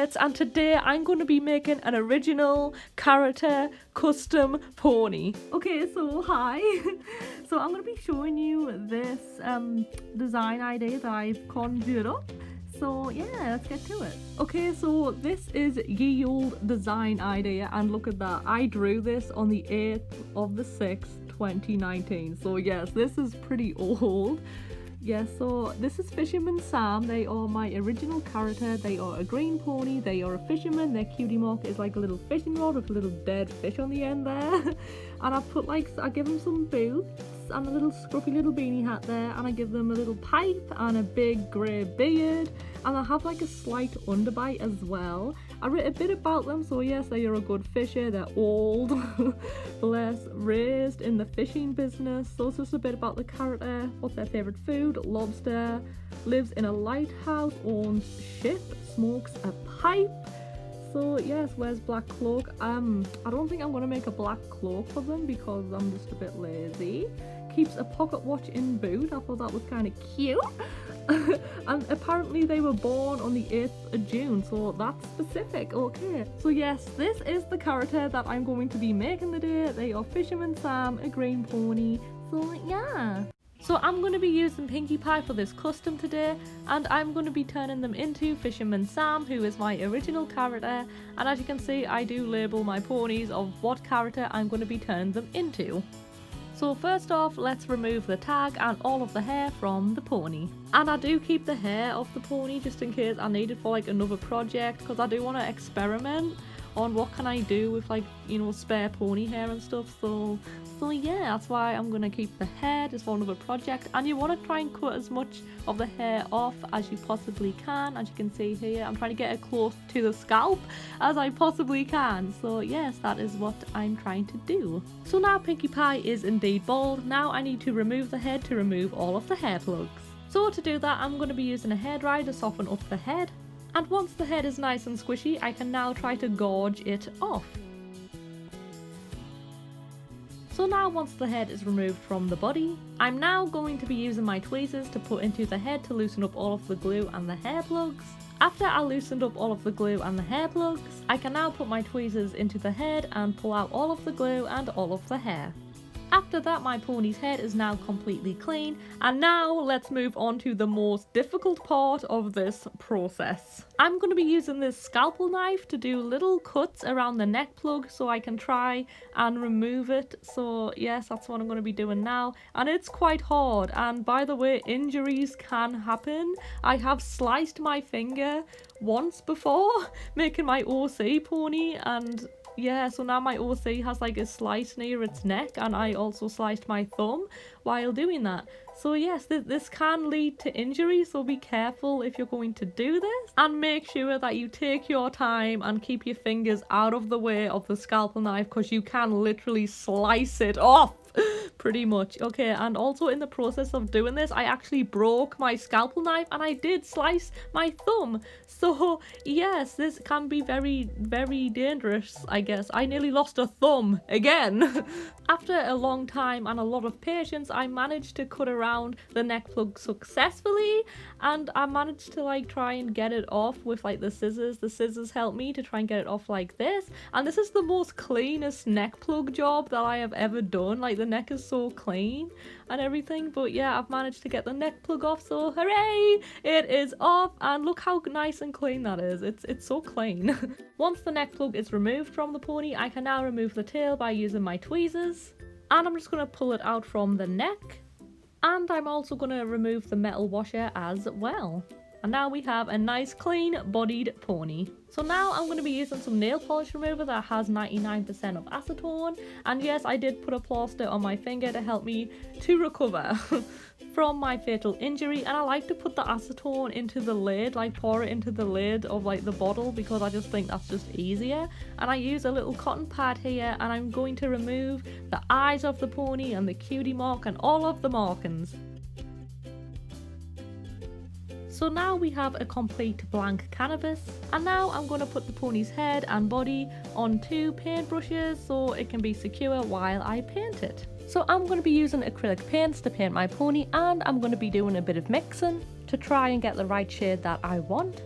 Pets, and today I'm going to be making an original character custom pony. Okay, so hi. So I'm going to be showing you this design idea that I've conjured up. So yeah, let's get to it. Okay, so this is ye old design idea, and look at that. I drew this on the 8th of the 6th, 2019. So yes, this is pretty old. Yes, so this is Fisherman Sam. They are my original character. They are a green pony. They are a fisherman. Their cutie mark is like a little fishing rod with a little dead fish on the end there. And I give them some boots and a little scruffy little beanie hat there, and I give them a little pipe and a big grey beard, and I have like a slight underbite as well. I wrote a bit about them, so yes, they are a good fisher. They're old, bless, raised in the fishing business. So it's just a bit about the character. What's their favourite food? Lobster. Lives in a lighthouse. Owns ship. Smokes a pipe. So yes, wears black cloak. I don't think I'm going to make a black cloak for them because I'm just a bit lazy. Keeps a pocket watch in boot. I thought that was kind of cute. And apparently they were born on the 8th of June, so that's specific. Okay, so yes, this is the character that I'm going to be making today. They are Fisherman Sam, a green pony. So yeah. So I'm going to be using Pinkie Pie for this custom today, and I'm going to be turning them into Fisherman Sam, who is my original character. And as you can see, I do label my ponies of what character I'm going to be turning them into. So first off, let's remove the tag and all of the hair from the pony. And I do keep the hair of the pony just in case I need it for like another project, because I do want to experiment on what can I do with, like, you know, spare pony hair and stuff. So yeah, that's why I'm gonna keep the hair just for another project. And you want to try and cut as much of the hair off as you possibly can. As you can see here, I'm trying to get it close to the scalp as I possibly can. So yes, that is what I'm trying to do. So now Pinkie Pie is indeed bald. Now I need to remove the head to remove all of the hair plugs. So to do that, I'm going to be using a hairdryer to soften up the head. And once the head is nice and squishy, I can now try to gorge it off. So now once the head is removed from the body, I'm now going to be using my tweezers to put into the head to loosen up all of the glue and the hair plugs. After I loosened up all of the glue and the hair plugs, I can now put my tweezers into the head and pull out all of the glue and all of the hair. After that, my pony's head is now completely clean, and now let's move on to the most difficult part of this process. I'm going to be using this scalpel knife to do little cuts around the neck plug so I can try and remove it. So yes, that's what I'm going to be doing now, and it's quite hard. And by the way, injuries can happen. I have sliced my finger once before making my OC pony, and yeah, so now my OC has like a slice near its neck, and I also sliced my thumb while doing that. So yes, this can lead to injury, so be careful if you're going to do this, and make sure that you take your time and keep your fingers out of the way of the scalpel knife, because you can literally slice it off. Pretty much. Okay, and also in the process of doing this, I actually broke my scalpel knife and I did slice my thumb. So yes, this can be very, very dangerous, I guess. I nearly lost a thumb again. After a long time and a lot of patience, I managed to cut around the neck plug successfully, and I managed to like try and get it off with like the scissors. The scissors helped me to try and get it off like this, and this is the most cleanest neck plug job that I have ever done. Like, the neck is so clean and everything. But yeah, I've managed to get the neck plug off, so hooray, it is off, and look how nice and clean that is. It's so clean. Once the neck plug is removed from the pony, I can now remove the tail by using my tweezers, and I'm just going to pull it out from the neck, and I'm also going to remove the metal washer as well. And now we have a nice clean bodied pony. So now I'm going to be using some nail polish remover that has 99% of acetone. And yes, I did put a plaster on my finger to help me to recover from my fatal injury. And I like to put the acetone into the lid, like pour it into the lid of like the bottle, because I just think that's just easier. And I use a little cotton pad here, and I'm going to remove the eyes of the pony and the cutie mark and all of the markings. So now we have a complete blank canvas, and now I'm going to put the pony's head and body on 2 paintbrushes so it can be secure while I paint it. So I'm going to be using acrylic paints to paint my pony, and I'm going to be doing a bit of mixing to try and get the right shade that I want.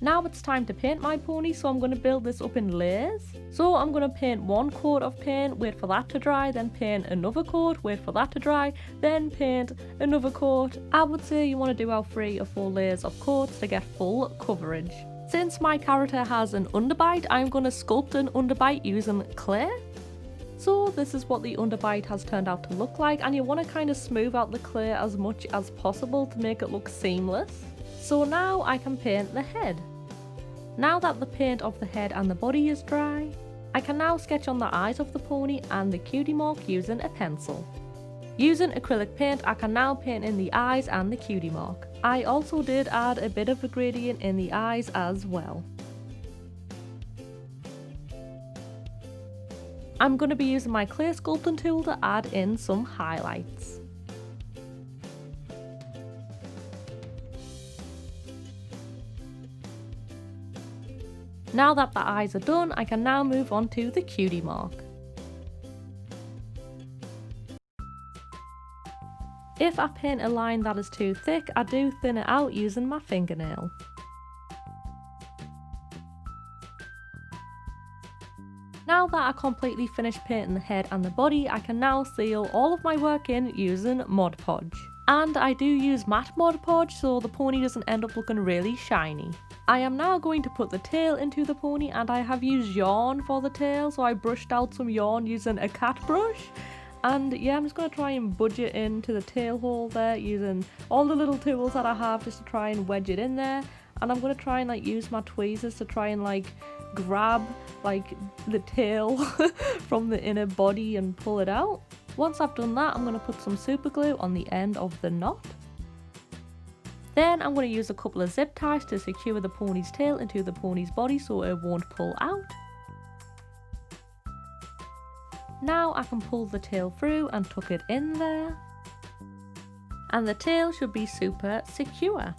Now it's time to paint my pony, so I'm going to build this up in layers. So I'm going to paint one coat of paint, wait for that to dry, then paint another coat, wait for that to dry, then paint another coat. I would say you want to do out 3 or 4 layers of coats to get full coverage. Since my character has an underbite, I'm going to sculpt an underbite using clay. So this is what the underbite has turned out to look like, and you want to kind of smooth out the clay as much as possible to make it look seamless. So now I can paint the head. Now that the paint of the head and the body is dry, I can now sketch on the eyes of the pony and the cutie mark using a pencil. Using acrylic paint, I can now paint in the eyes and the cutie mark. I also did add a bit of a gradient in the eyes as well. I'm going to be using my clay sculpting tool to add in some highlights. Now that the eyes are done, I can now move on to the cutie mark. If I paint a line that is too thick, I do thin it out using my fingernail. Now that I completely finished painting the head and the body, I can now seal all of my work in using Mod Podge. And I do use matte Mod Podge so the pony doesn't end up looking really shiny. I am now going to put the tail into the pony, and I have used yarn for the tail, so I brushed out some yarn using a cat brush. And yeah, I'm just going to try and budge it into the tail hole there using all the little tools that I have just to try and wedge it in there. And I'm going to try and use my tweezers to try and grab the tail from the inner body and pull it out. Once I've done that, I'm going to put some super glue on the end of the knot. Then I'm going to use a couple of zip ties to secure the pony's tail into the pony's body so it won't pull out. Now I can pull the tail through and tuck it in there. And the tail should be super secure.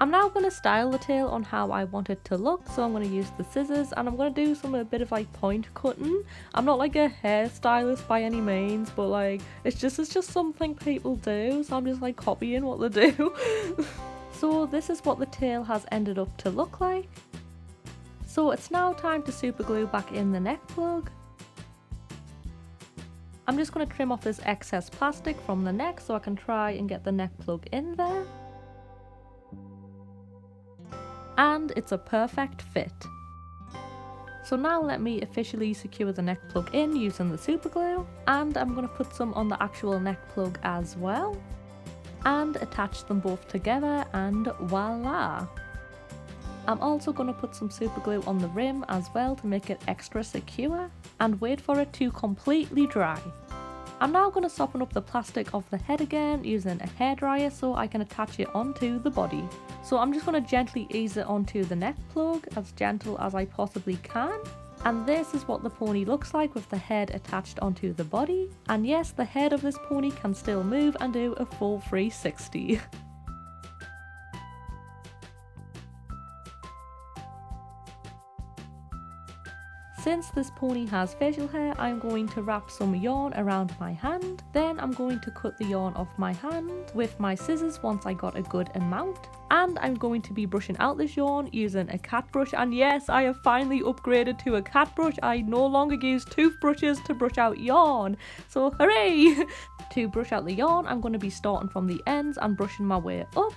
I'm now going to style the tail on how I want it to look, so I'm going to use the scissors and I'm going to do a bit of point cutting. I'm not a hairstylist by any means, but it's just something people do, so I'm just copying what they do. So this is what the tail has ended up to look like. So it's now time to super glue back in the neck plug. I'm just going to trim off this excess plastic from the neck so I can try and get the neck plug in there. And it's a perfect fit. So now let me officially secure the neck plug in using the super glue, and I'm going to put some on the actual neck plug as well and attach them both together, and voila! I'm also going to put some super glue on the rim as well to make it extra secure and wait for it to completely dry. I'm now going to soften up the plastic of the head again using a hairdryer so I can attach it onto the body. So I'm just going to gently ease it onto the neck plug, as gentle as I possibly can. And this is what the pony looks like with the head attached onto the body. And yes, the head of this pony can still move and do a full 360. Since this pony has facial hair, I'm going to wrap some yarn around my hand. Then I'm going to cut the yarn off my hand with my scissors once I got a good amount. And I'm going to be brushing out this yarn using a cat brush. And yes, I have finally upgraded to a cat brush. I no longer use toothbrushes to brush out yarn. So hooray! To brush out the yarn, I'm going to be starting from the ends and brushing my way up.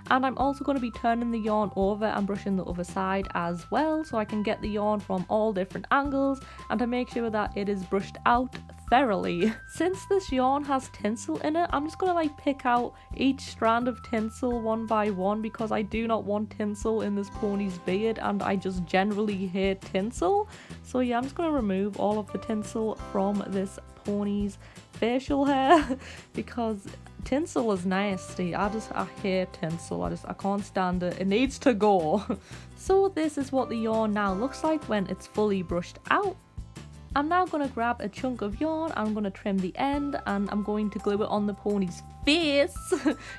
And I'm also going to be turning the yarn over and brushing the other side as well, so I can get the yarn from all different angles and to make sure that it is brushed out thoroughly. Since this yarn has tinsel in it, I'm just going to pick out each strand of tinsel one by one, because I do not want tinsel in this pony's beard and I just generally hate tinsel. So yeah, I'm just going to remove all of the tinsel from this pony's facial hair because tinsel is nasty. I hate tinsel. I can't stand it. It needs to go. So this is what the yarn now looks like when it's fully brushed out. I'm now going to grab a chunk of yarn, I'm going to trim the end, and I'm going to glue it on the pony's face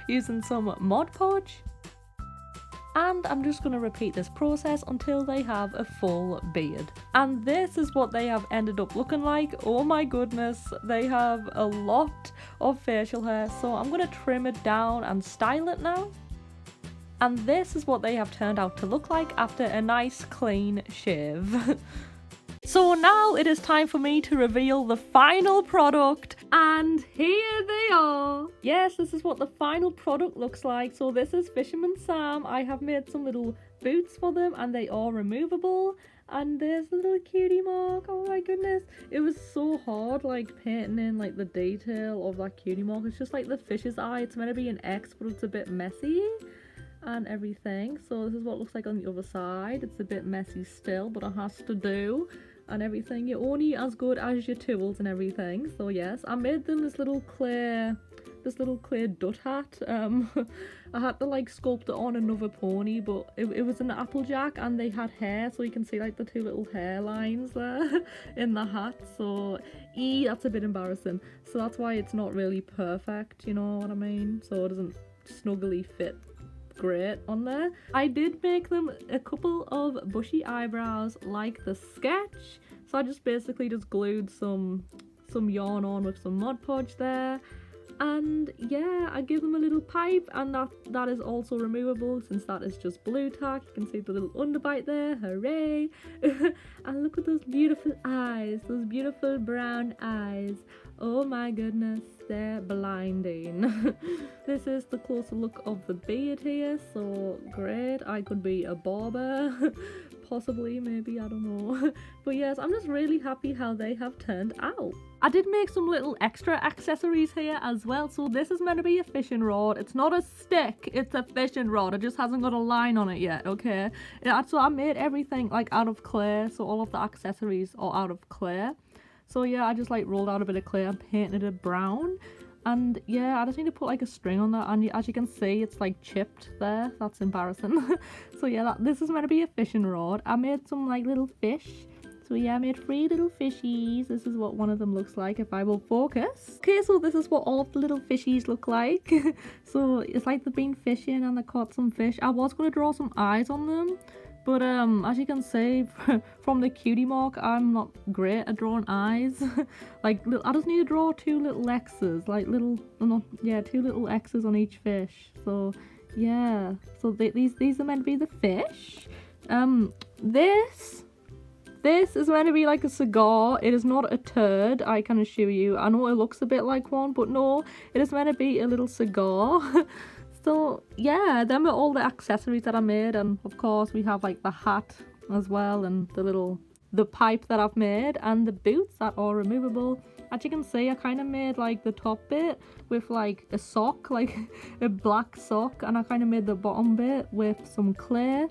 using some Mod Podge. And I'm just going to repeat this process until they have a full beard. And this is what they have ended up looking like. Oh my goodness, they have a lot of facial hair, so I'm going to trim it down and style it now. And this is what they have turned out to look like after a nice clean shave. So now it is time for me to reveal the final product, and here they are. Yes, this is what the final product looks like. So this is Fisherman Sam. I have made some little boots for them and they are removable. And there's the little cutie mark. Oh my goodness. It was so hard like painting in like the detail of that cutie mark. It's just like the fish's eye. It's meant to be an X, but it's a bit messy and everything. So this is what it looks like on the other side. It's a bit messy still, but it has to do and everything. You're only as good as your tools and everything. So yes, I made them this little clear dot hat. I had to like sculpt it on another pony, but it was an Applejack and they had hair, so you can see like the two little hair lines there in the hat. So that's a bit embarrassing. So that's why it's not really perfect, you know what I mean? So it doesn't snugly fit great on there. I did make them a couple of bushy eyebrows like the sketch. So I just basically just glued some yarn on with some Mod Podge there. And yeah, I give them a little pipe, and that is also removable since that is just blue tack. You can see the little underbite there, hooray! And look at those beautiful eyes, those beautiful brown eyes. Oh my goodness, they're blinding. This is the closer look of the beard here, so great. I could be a barber, possibly, maybe, I don't know. But yes, I'm just really happy how they have turned out. I did make some little extra accessories here as well. So this is meant to be a fishing rod. It's not a stick, it's a fishing rod. It just hasn't got a line on it yet, okay? So I made everything like out of clay. So all of the accessories are out of clay. So yeah, I just like rolled out a bit of clay and painted it brown. And yeah, I just need to put like a string on that. And as you can see, it's like chipped there. That's embarrassing. So yeah, this is meant to be a fishing rod. I made some like little fish. So yeah, I made 3 little fishies. This is what one of them looks like if I will focus. Okay, so this is what all of the little fishies look like. So it's like they've been fishing and they caught some fish. I was going to draw some eyes on them. But as you can see from the cutie mark, I'm not great at drawing eyes. Like, I just need to draw 2 little X's. Like 2 little X's on each fish. So yeah, so these are meant to be the fish. This is meant to be like a cigar. It is not a turd, I can assure you. I know it looks a bit like one, but no, it is meant to be a little cigar. So yeah, them are all the accessories that I made, and of course we have like the hat as well, and the pipe that I've made, and the boots that are removable. As you can see, I kind of made like the top bit with like a sock, like a black sock, and I kind of made the bottom bit with some clay.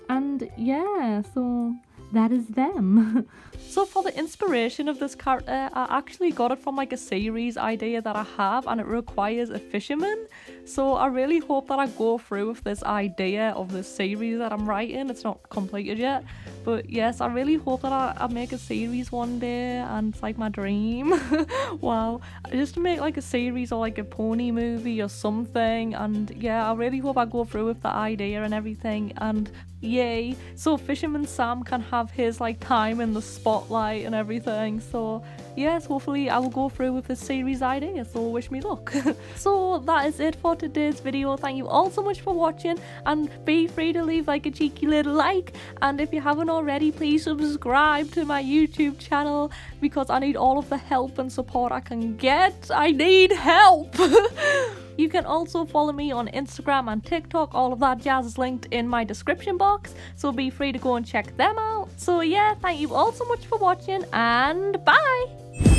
And yeah, so that is them. So for the inspiration of this character, I actually got it from like a series idea that I have, and it requires a fisherman. So I really hope that I go through with this idea of this series that I'm writing. It's not completed yet, but yes, I really hope that I make a series one day, and it's like my dream. Wow, just to make like a series or like a pony movie or something. And yeah, I really hope I go through with the idea and everything, and yay, so Fisherman Sam can have his like time in the spotlight and everything. So yes, hopefully I will go through with this series idea, so wish me luck. So that is it for today's video. Thank you all so much for watching, and be free to leave like a cheeky little like, and if you haven't already, please subscribe to my YouTube channel, because I need all of the help and support I can get. I need help. You can also follow me on Instagram and TikTok. All of that jazz is linked in my description box, so be free to go and check them out. So yeah, thank you all so much for watching, and bye!